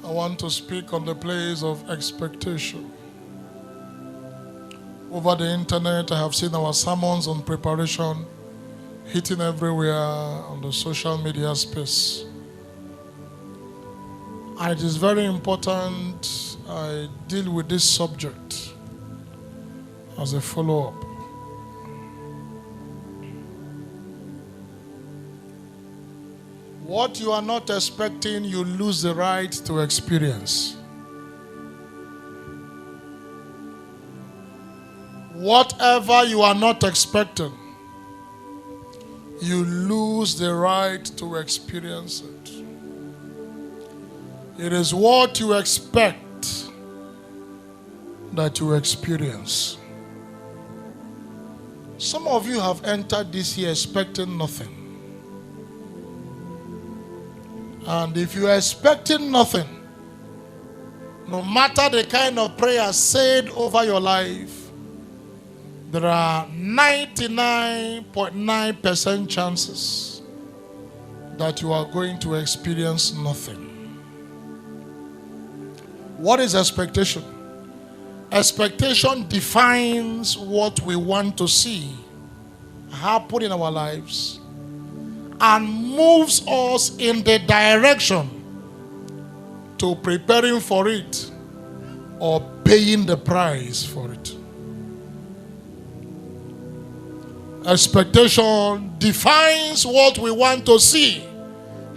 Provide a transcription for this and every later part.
I want to speak on the place of expectation. Over the internet, I have seen our sermons on preparation hitting everywhere on the social media space. And it is very important I deal with this subject as a follow-up. What you are not expecting, you lose the right to experience. Whatever you are not expecting, you lose the right to experience it. It is what you expect that you experience. Some of you have entered this year expecting nothing. And if you are expecting nothing, no matter the kind of prayer said over your life, there are 99.9% chances that you are going to experience nothing. What is expectation? Expectation defines what we want to see happen in our lives and moves us in the direction to preparing for it or paying the price for it. Expectation defines what we want to see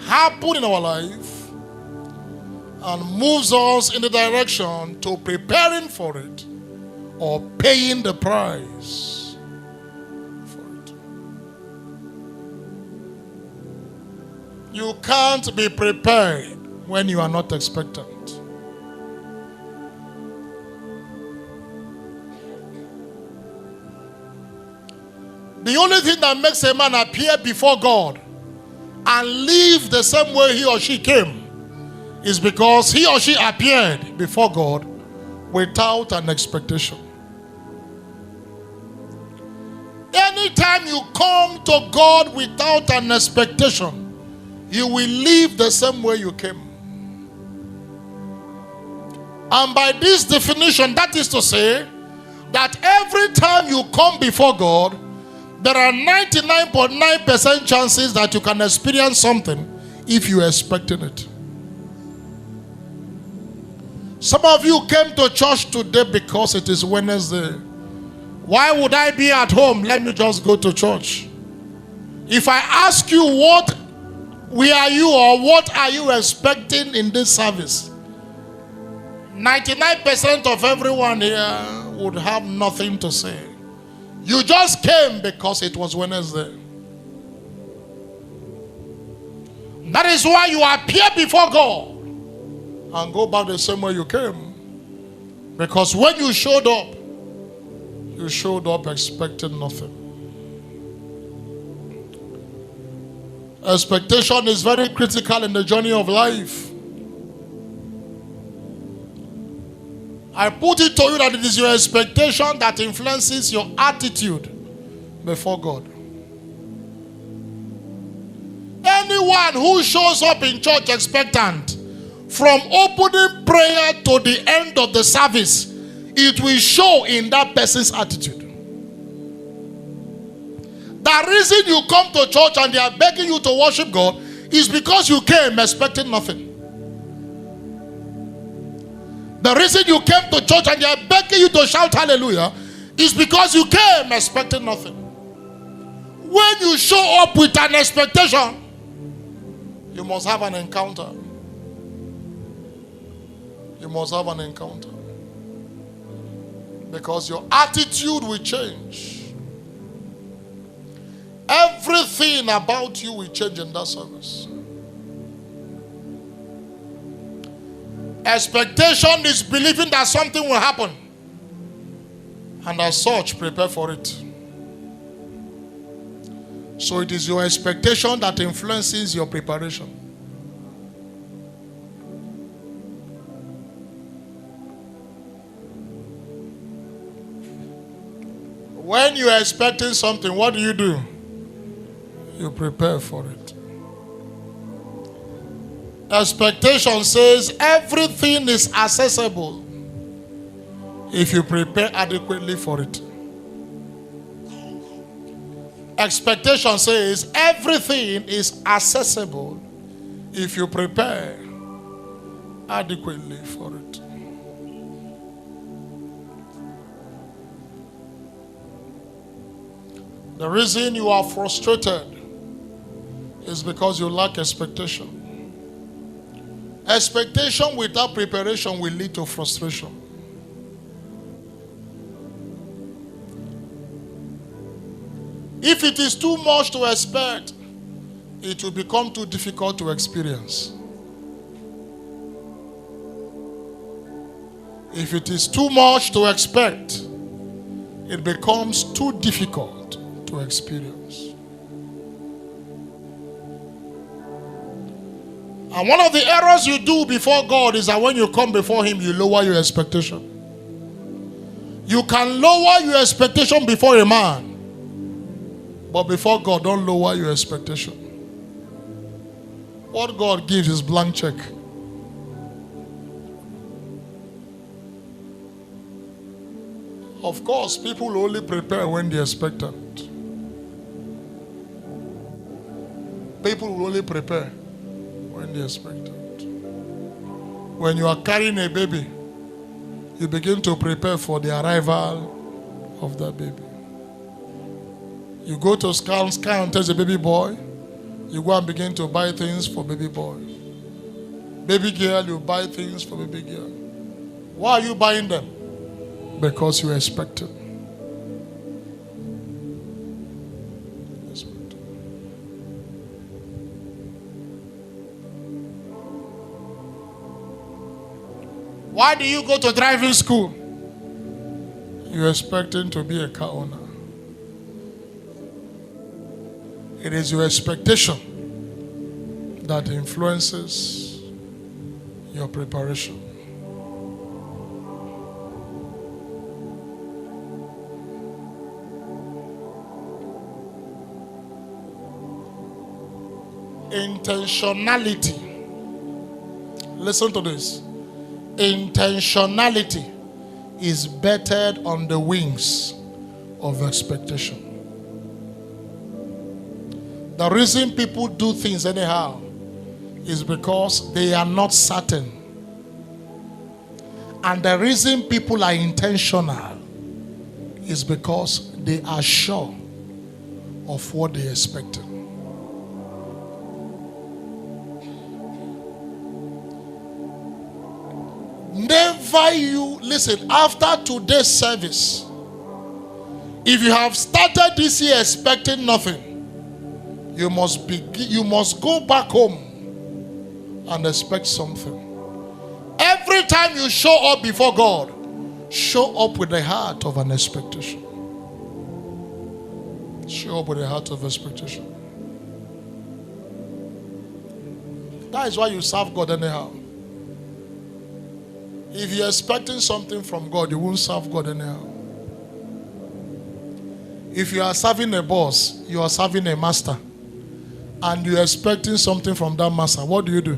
happen in our life and moves us in the direction to preparing for it or paying the price for it. You can't be prepared when you are not expectant. The only thing that makes a man appear before God and live the same way he or she came is because he or she appeared before God without an expectation. Anytime you come to God without an expectation, you will live the same way you came. And by this definition, that is to say that every time you come before God, there are 99.9% chances that you can experience something if you are expecting it. Some of you came to church today because it is Wednesday. Why would I be at home? Let me just go to church. If I ask you where are you or what are you expecting in this service, 99% of everyone here would have nothing to say. You just came because it was Wednesday. That is why you appear before God and go back the same way you came. Because when you showed up expecting nothing. Expectation is very critical in the journey of life. I put it to you that it is your expectation that influences your attitude before God. Anyone who shows up in church expectant, from opening prayer to the end of the service, it will show in that person's attitude. The reason you come to church and they are begging you to worship God is because you came expecting nothing. The reason you came to church and they are begging you to shout hallelujah is because you came expecting nothing. When you show up with an expectation, you must have an encounter. You must have an encounter. Because your attitude will change. Everything about you will change in that service. Expectation is believing that something will happen. And as such, prepare for it. So it is your expectation that influences your preparation. When you are expecting something, what do? You prepare for it. Expectation says everything is accessible if you prepare adequately for it. Expectation says everything is accessible if you prepare adequately for it. The reason you are frustrated is because you lack expectation. Expectation without preparation will lead to frustration. If it is too much to expect, it will become too difficult to experience. If it is too much to expect, it becomes too difficult to experience. And one of the errors you do before God is that when you come before Him, you lower your expectation. You can lower your expectation before a man, but before God, don't lower your expectation. What God gives is blank check. Of course, people only prepare when they're expectant. People will only prepare when they're expectant. When you are carrying a baby, you begin to prepare for the arrival of that baby. You go to scan and test a baby boy, you go and begin to buy things for baby boy. Baby girl, you buy things for baby girl. Why are you buying them? Because you expect it. Why do you go to driving school? You're expecting to be a car owner. It is your expectation that influences your preparation. Intentionality. Listen to this. Intentionality is bettered on the wings of expectation. The reason people do things anyhow is because they are not certain. And the reason people are intentional is because they are sure of what they expected. Never you listen after today's service. If you have started this year expecting nothing, you must go back home and expect something. Every time you show up before God, show up with the heart of an expectation. Show up with the heart of expectation. That is why you serve God anyhow. If you're expecting something from God, you won't serve God anyhow. If you are serving a boss, you are serving a master, and you're expecting something from that master, what do you do?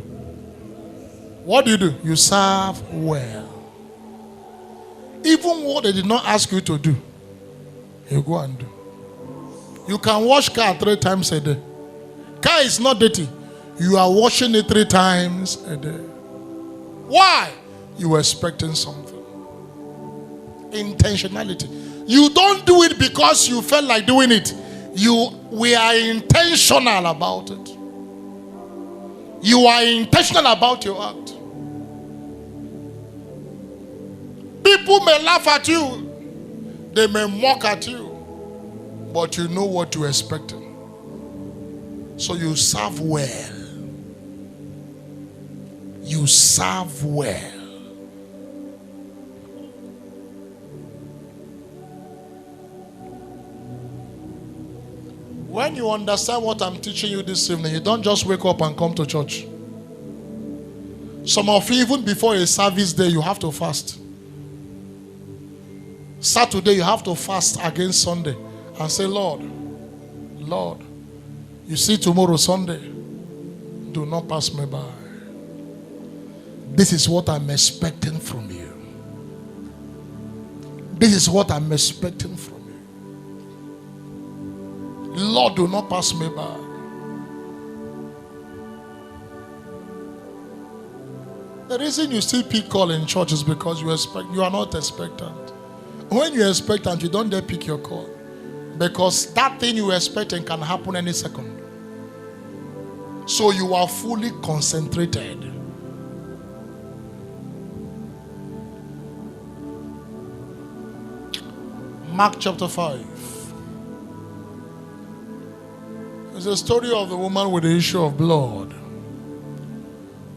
What do? You serve well. Even what they did not ask you to do, you go and do. You can wash car 3 times a day. Car is not dirty. You are washing it 3 times a day. Why? You were expecting something. Intentionality. You don't do it because you felt like doing it. We are intentional about it. You are intentional about your act. People may laugh at you. They may mock at you. But you know what you're expecting. So you serve well. You serve well. When you understand what I'm teaching you this evening, you don't just wake up and come to church. Some of you, even before a service day, you have to fast. Saturday, you have to fast against Sunday and say, Lord, you see tomorrow Sunday, do not pass me by. This is what I'm expecting from you. This is what I'm expecting from you. Lord, do not pass me by. The reason you see pick call in church is because you are not expectant. When you're expectant, you don't dare pick your call. Because that thing you're expecting can happen any second. So you are fully concentrated. Mark chapter 5. It's a story of the woman with the issue of blood.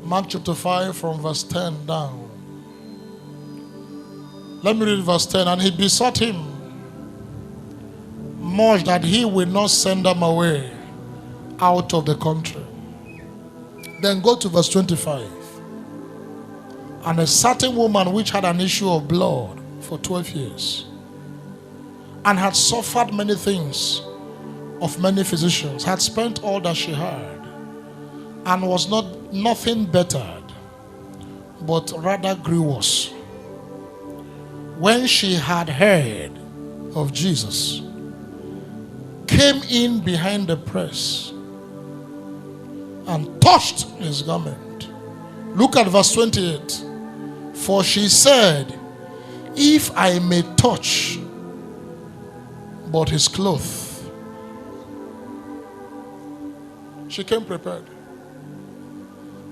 Mark chapter 5 from verse 10 down. Let me read verse 10. And he besought him much that he will not send them away out of the country. Then go to verse 25. And a certain woman which had an issue of blood for 12 years, and had suffered many things of many physicians, had spent all that she had, and was nothing bettered, but rather grew worse. When she had heard of Jesus, came in behind the press and touched his garment. Look at verse 28. For she said, if I may touch but his cloth. She came prepared.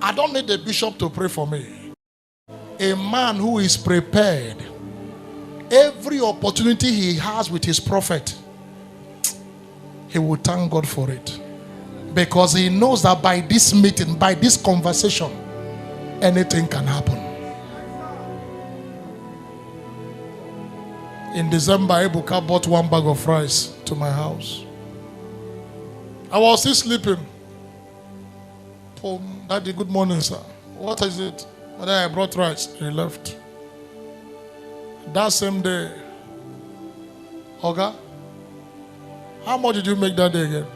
I don't need the bishop to pray for me. A man who is prepared, every opportunity he has with his prophet, he will thank God for it. Because he knows that by this meeting, by this conversation, anything can happen. In December, Ebuka bought 1 bag of rice to my house. I was still sleeping. Oh, Daddy, good morning, sir. What is it? Well, I brought rice. He left. That same day, Oga, how much did you make that day again?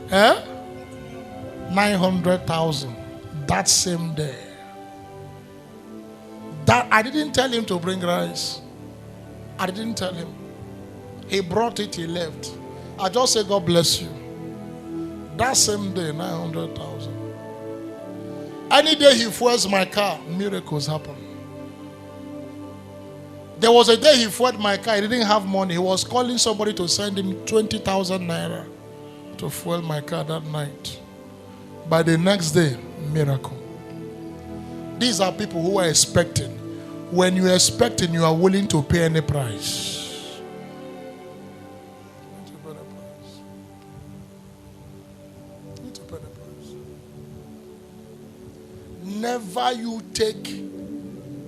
Eh? 900,000 that same day. That I didn't tell him to bring rice. I didn't tell him. He brought it, he left. I just said, God bless you. That same day, 900,000. Any day he fuels my car, miracles happen. There was a day he fueled my car, he didn't have money. He was calling somebody to send him 20,000 naira to fuel my car that night. By the next day, miracle. These are people who are expecting. When you are expecting, you are willing to pay any price. Need to pay the price. Never you take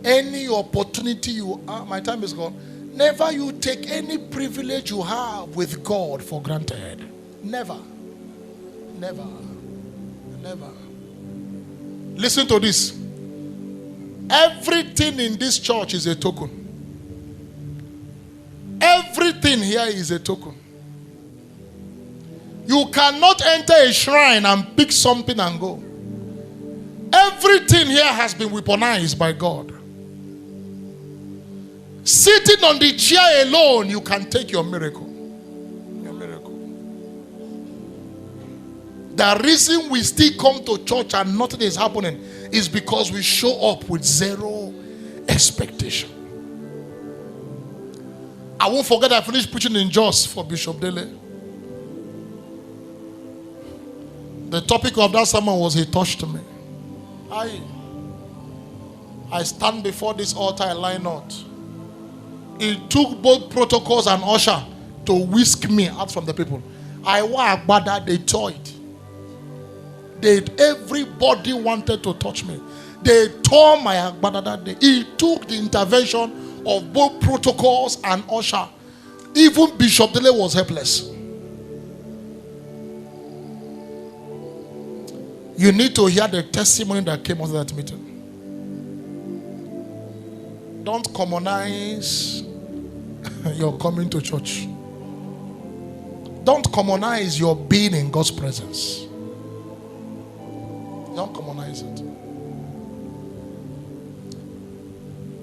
any opportunity you have. My time is gone. Never you take any privilege you have with God for granted. Never. Never. Never. Listen to this. Everything in this church is a token. Everything here is a token. You cannot enter a shrine and pick something and go. Everything here has been weaponized by God. Sitting on the chair alone, you can take your miracle. Your miracle. The reason we still come to church and nothing is happening is because we show up with zero expectation. I won't forget I finished preaching in Jos for Bishop Dele. The topic of that sermon was He touched me. I stand before this altar, I lie not. It took both protocols and usher to whisk me out from the people. I wore agbada, they tore it. Everybody wanted to touch me. They tore my agbada that day. It took the intervention of both protocols and usher. Even Bishop Dele was helpless. You need to hear the testimony that came out of that meeting. Don't commonize your coming to church. Don't commonize your being in God's presence. Don't commonize it.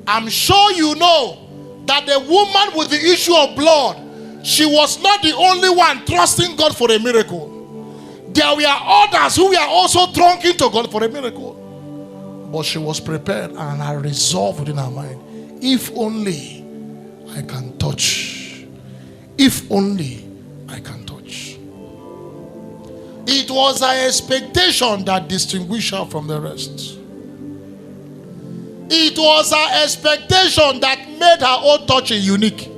I'm sure you know that the woman with the issue of blood, she was not the only one trusting God for a miracle. There were others who were also trusting to God for a miracle. But she was prepared and had resolved within her mind, if only I can touch. If only I can touch. It was her expectation that distinguished her from the rest. It was her expectation that made her own touching unique.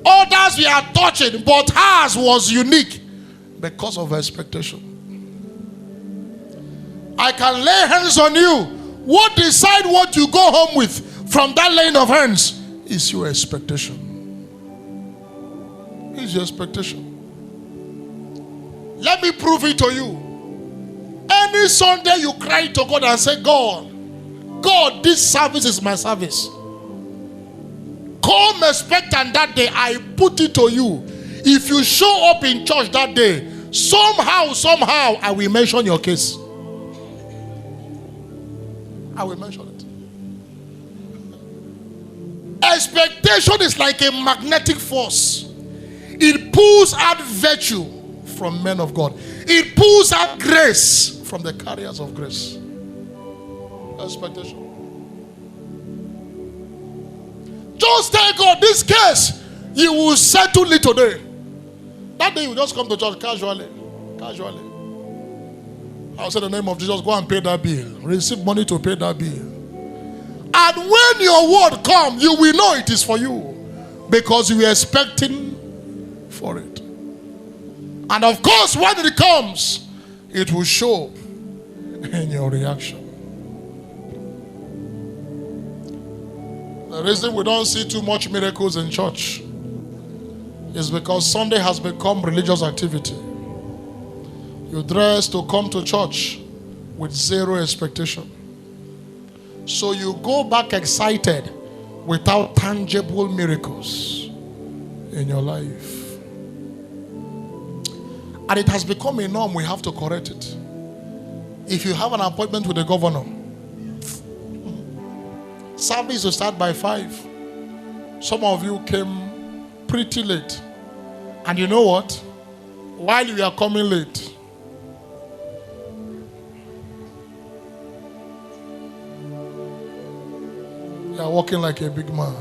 Others were touching, but hers was unique because of her expectation. I can lay hands on you. What decide what you go home with from that laying of hands is your expectation. It's your expectation. Let me prove it to you. Any Sunday you cry to God and say, God, this service is my service. Come expectant that day, I put it to you. If you show up in church that day, somehow, I will mention your case. I will mention it. Expectation is like a magnetic force. It pulls out virtue from men of God. It pulls out grace from the carriers of grace. Expectation. Just tell God, this case, you will settle it today. That day you just come to church casually. I'll say the name of Jesus, go and pay that bill. Receive money to pay that bill. And when your word comes, you will know it is for you. Because you were expecting for it. And of course, when it comes, it will show in your reaction. The reason we don't see too much miracles in church is because Sunday has become religious activity. You dress to come to church with zero expectation. So you go back excited without tangible miracles in your life. And it has become a norm, we have to correct it. If you have an appointment with the governor, service will start by 5. Some of you came pretty late. And you know what? While you are coming late, you are walking like a big man.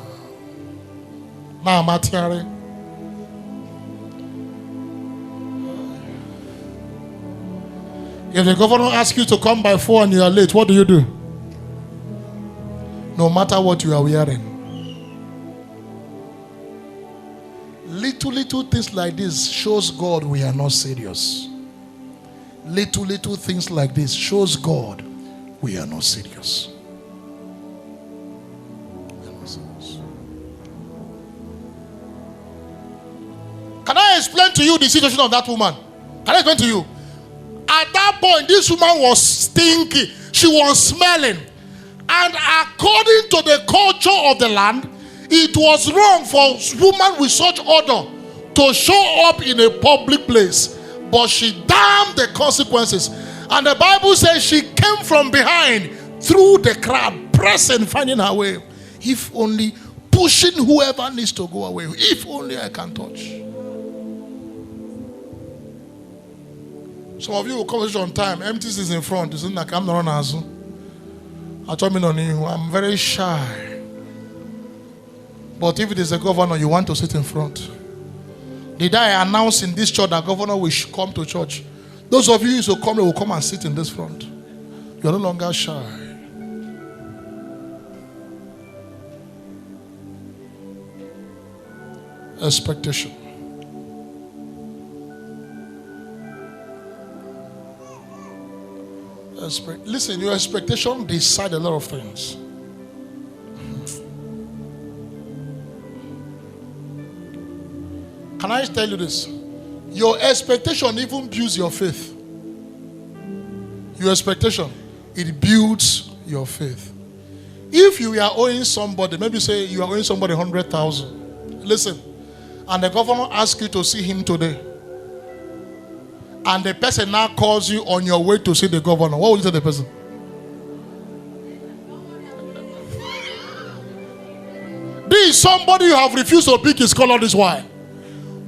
Now, Matiari. If the governor asks you to come by 4 and you are late, what do you do? No matter what you are wearing. Little things like this shows God we are not serious. Little things like this shows God we are not serious. Can I explain to you the situation of that woman? Can I explain to you? At that point, this woman was stinky. She was smelling. And according to the culture of the land, it was wrong for a woman with such odor to show up in a public place. But she damned the consequences. And the Bible says she came from behind through the crowd, pressing, finding her way. If only, pushing whoever needs to go away. If only I can touch. Some of you will come on time. Empty is in front. You like I'm not on. I'm very shy. But if it is a governor, you want to sit in front. Did I announce in this church that governor will come to church? Those of you who come, will come and sit in this front. You are no longer shy. Expectation. Listen, your expectation decide a lot of things. Can I tell you this? Your expectation even builds your faith. Your expectation, it builds your faith. If you are owing somebody, maybe say you are owing somebody 100,000. Listen, and the governor asks you to see him today. and the person now calls you on your way to see the governor, what will you tell the person? This is somebody you have refused to pick his call all this while.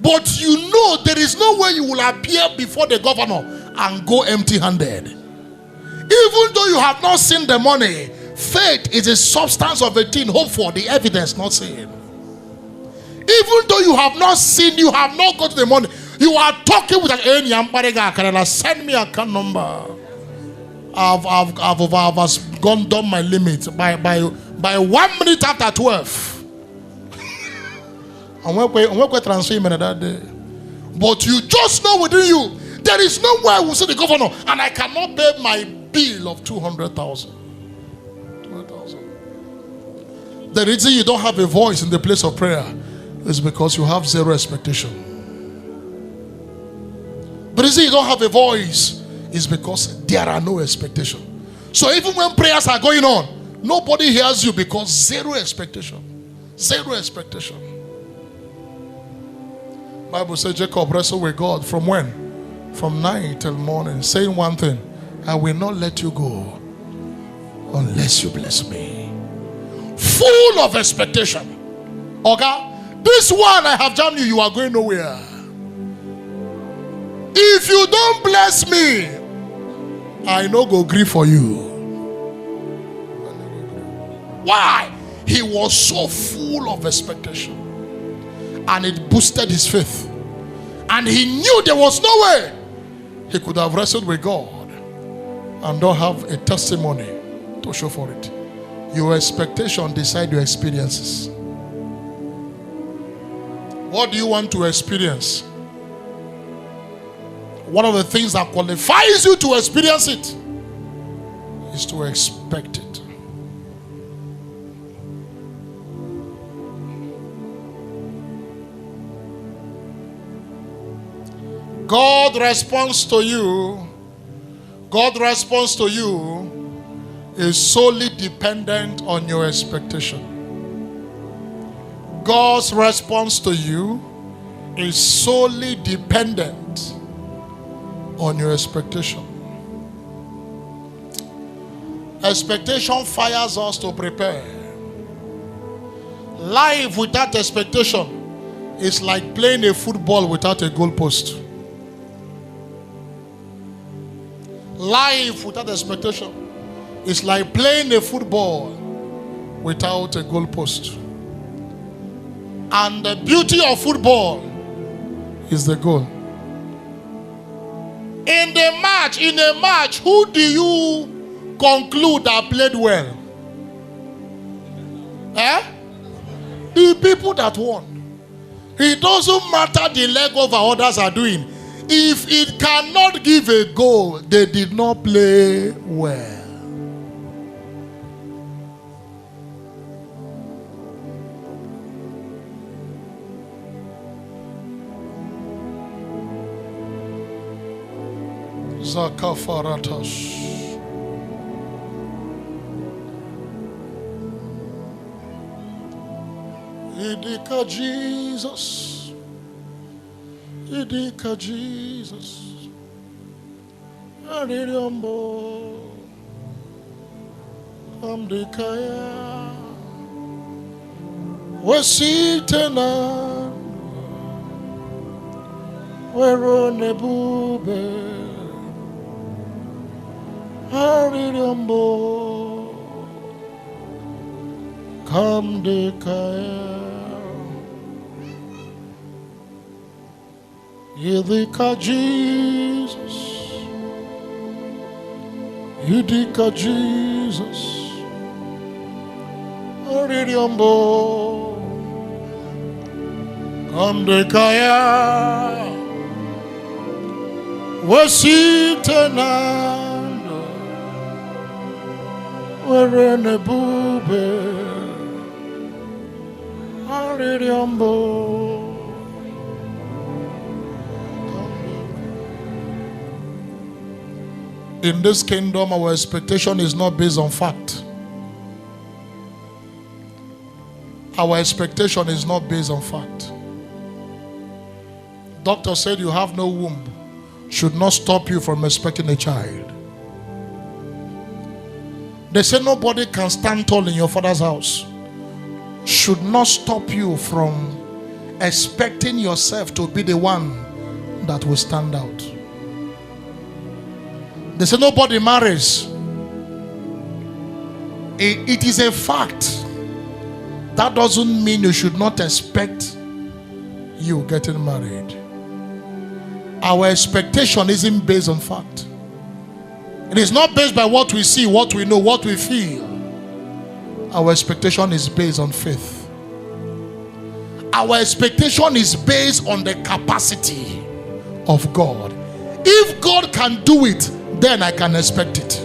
But you know there is no way you will appear before the governor and go empty-handed. Even though you have not seen the money, faith is the substance of a thing hoped for, the evidence not seen. Even though you have not seen, you have not got the money, you are talking with an send me a account number. I've gone down my limit by 1 minute after 12. And when transfer him that day. But you just know within you, there is no way I will see the governor and I cannot pay my bill of 200,000. The reason you don't have a voice in the place of prayer is because you have zero expectation. The reason you don't have a voice is because there are no expectation. So even when prayers are going on, nobody hears you because zero expectation. Zero expectation. Bible says Jacob wrestled with God from when? From night till morning, saying one thing: I will not let you go unless you bless me. Full of expectation. Okay? This one I have jammed you, you are going nowhere. If you don't bless me, I no go grieve for you. Why? He was so full of expectation. And it boosted his faith. And he knew there was no way he could have wrestled with God and don't have a testimony to show for it. Your expectation decides your experiences. What do you want to experience? One of the things that qualifies you to experience it is to expect it. God responds to you. God responds to you is solely dependent on your expectation. God's response to you is solely dependent on your expectation. Expectation fires us to prepare. Life without expectation is like playing a football without a goalpost. Life without expectation is like playing a football without a goalpost. And the beauty of football is the goal. In a match, who do you conclude that played well? The people that won. It doesn't matter the leg over others are doing. If it cannot give a goal, they did not play well. Zakafaratash. Idika Jesus. Idika Jesus. Arirombo. Amdikaya. Wasitena. Weronebube. Arirombo. Kamdikaya. Idika Jesus. Idika Jesus. Arirombo. Kamdikaya. Wasitenando. Werenebube. Arirombo. In this kingdom, our expectation is not based on fact. Our expectation is not based on fact. Doctor said you have no womb. should not stop you from expecting a child. They say nobody can stand tall in your father's house. Should not stop you from expecting yourself to be the one that will stand out. They say nobody marries. It is a fact. That doesn't mean you should not expect you getting married. Our expectation isn't based on fact. It is not based by what we see, what we know, what we feel. Our expectation is based on faith. Our expectation is based on the capacity of God. If God can do it, then I can expect it.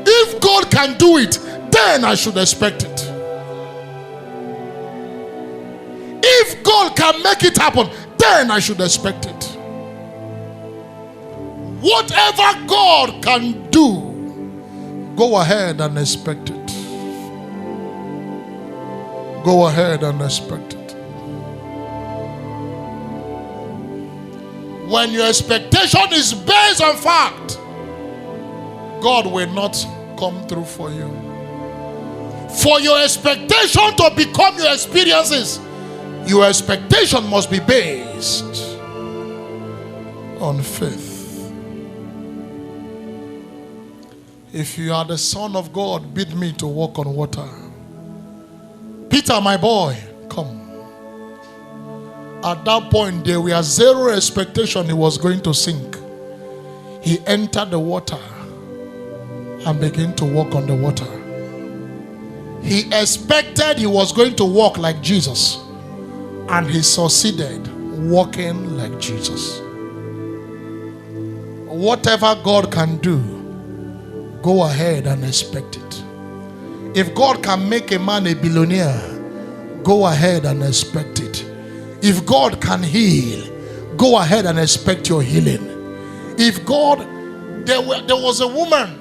If God can do it, then I should expect it. If God can make it happen, then I should expect it. Whatever God can do, go ahead and expect it. Go ahead and expect it. When your expectation is based on fact, God will not come through for you. For your expectation to become your experiences, your expectation must be based on faith. If you are the Son of God, bid me to walk on water. Peter, my boy, come. At that point, there were zero expectation he was going to sink. He entered the water and began to walk on the water. He expected he was going to walk like Jesus, and he succeeded walking like Jesus. Whatever God can do, go ahead and expect it. If God can make a man a billionaire, go ahead and expect it. If God can heal, go ahead and expect your healing. If God, there was a woman,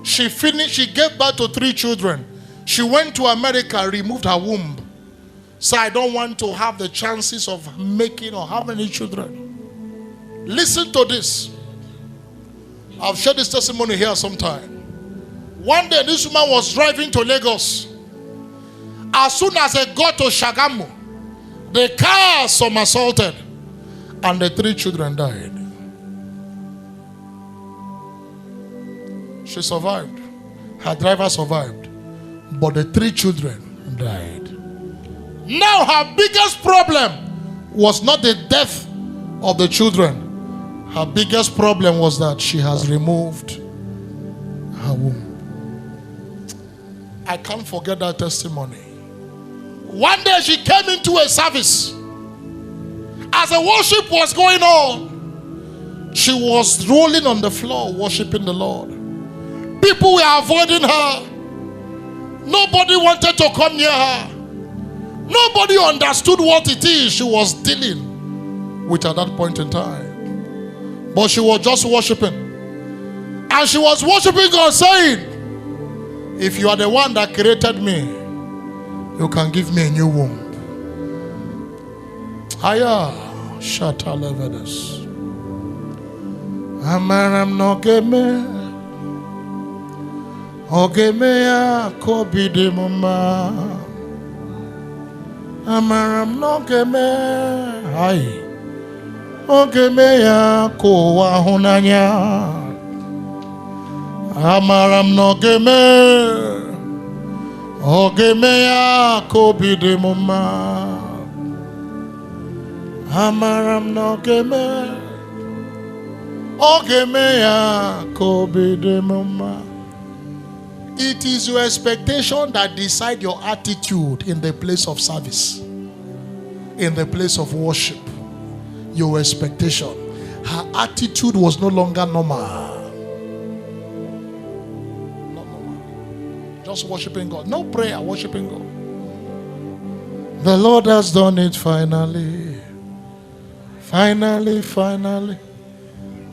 she gave birth to 3 children. She went to America, removed her womb. So I don't want to have the chances of making or having any children. Listen to this. I've shared this testimony here sometime. One day this woman was driving to Lagos. As soon as they got to Shagamu, the car somersaulted and the 3 children died. She survived. Her driver survived. But the 3 children died. Now her biggest problem was not the death of the children. Her biggest problem was that she has removed her womb. I can't forget that testimony. One day she came into a service. As the worship was going on, she was rolling on the floor worshiping the Lord. People were avoiding her. Nobody wanted to come near her. Nobody understood what it is she was dealing with at that point in time. But she was just worshiping. And she was worshiping God, saying, if you are the one that created me, you can give me a new womb. Haya Shatalevedes. Amaram no geme. Ogeme ya kobi de mama. Amaram no geme. Hai. Ogeme ya kowa hunanya. Amaram no geme. Ogeme ya kobi de mama. Amaram no geme. Ogeme ya kobi de mama. It is your expectation that decide your attitude in the place of service, in the place of worship. Your expectation. Her attitude was no longer normal. Not normal. Just worshiping God. No prayer, worshiping God. The Lord has done it finally. Finally, finally.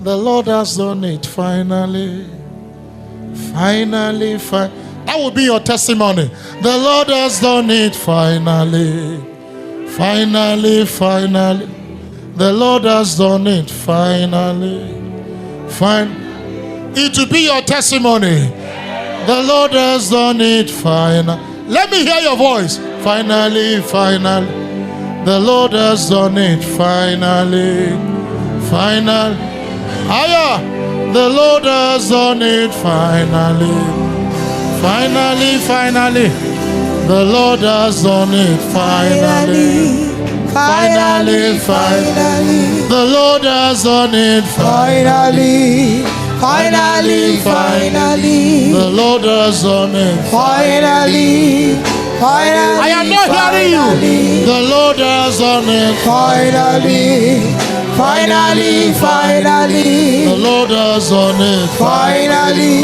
The Lord has done it finally. Finally, that will be your testimony. The Lord has done it finally. Finally, finally. The Lord has done it finally. Fine. It will be your testimony. The Lord has done it finally. Let me hear your voice. Finally, finally. The Lord has done it finally. Finally. Higher. The Lord has done it finally. Finally, finally. The Lord has done it finally. Finally, finally. The Lord has done it finally. Finally, finally. The Lord has done it finally. Finally. I am not hearing you. The Lord has done it finally. Finally, finally. The Lord has done it finally.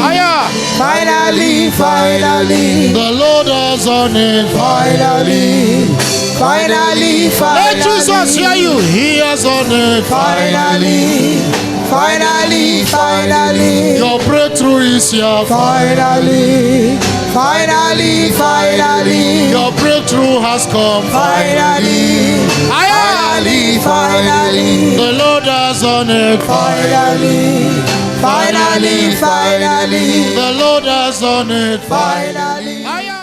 Finally, finally. The Lord has done it finally. Finally, finally. Let Jesus hear you. He has done it finally. Finally, finally. Your breakthrough is here. Finally. Finally, finally. Your breakthrough has come. Finally. Finally, finally. The Lord has done it. Finally. Finally, finally. The Lord has done it. Finally.